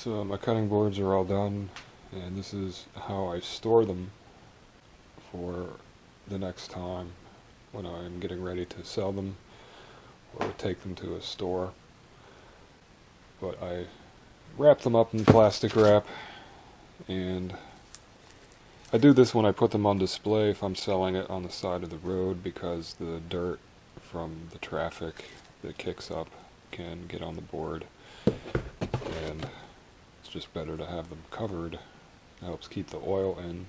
So my cutting boards are all done, and this is how I store them for the next time when I'm getting ready to sell them or take them to a store. But I wrap them up in plastic wrap, and I do this when I put them on display if I'm selling it on the side of the road, because the dirt from the traffic that kicks up can get on the board, and it's just better to have them covered. It helps keep the oil in.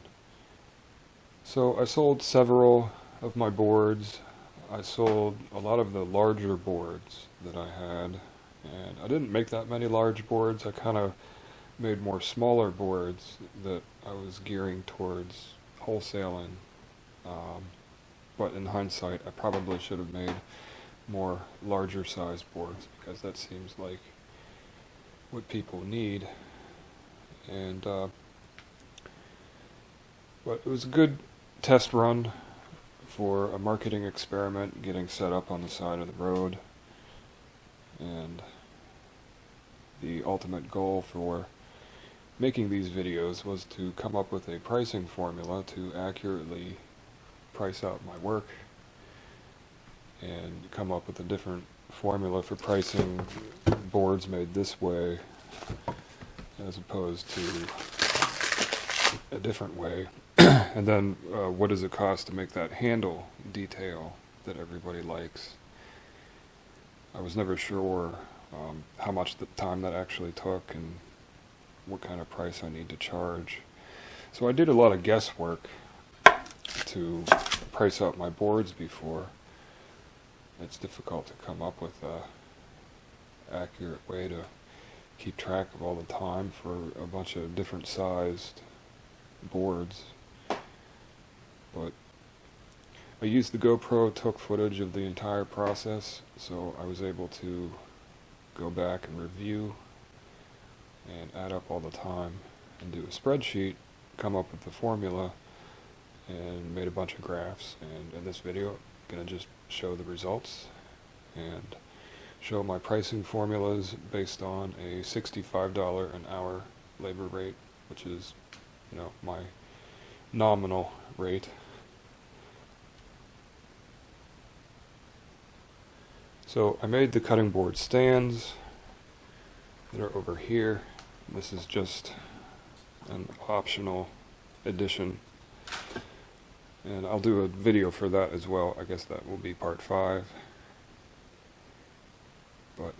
So I sold several of my boards. I sold a lot of the larger boards that I had, and I didn't make that many large boards. I kind of made more smaller boards that I was gearing towards wholesaling. But in hindsight, I probably should have made more larger size boards, because that seems like what people need. And but it was a good test run for a marketing experiment, getting set up on the side of the road. And the ultimate goal for making these videos was to come up with a pricing formula to accurately price out my work, and come up with a different formula for pricing boards made this way as opposed to a different way. And then what does it cost to make that handle detail that everybody likes? I was never sure how much the time that actually took and what kind of price I need to charge. So I did a lot of guesswork to price out my boards before. It's difficult to come up with a accurate way to keep track of all the time for a bunch of different sized boards. But I used the GoPro, took footage of the entire process, so I was able to go back and review and add up all the time and do a spreadsheet, come up with the formula, and made a bunch of graphs. And in this video, I'm going to just show the results and show my pricing formulas based on a $65 an hour labor rate, which is, my nominal rate. So I made the cutting board stands that are over here. This is just an optional addition, and I'll do a video for that as well. I guess that will be part 5. But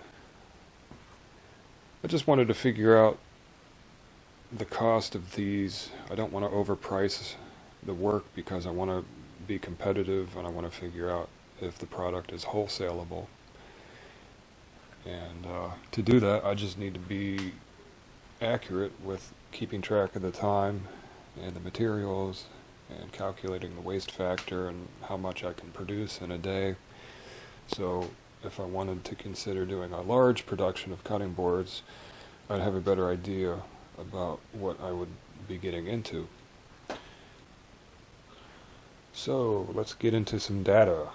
I just wanted to figure out the cost of these. I don't want to overprice the work because I want to be competitive, and I want to figure out if the product is wholesalable. And to do that, I just need to be accurate with keeping track of the time and the materials and calculating the waste factor and how much I can produce in a day. So if I wanted to consider doing a large production of cutting boards, I'd have a better idea about what I would be getting into. So let's get into some data.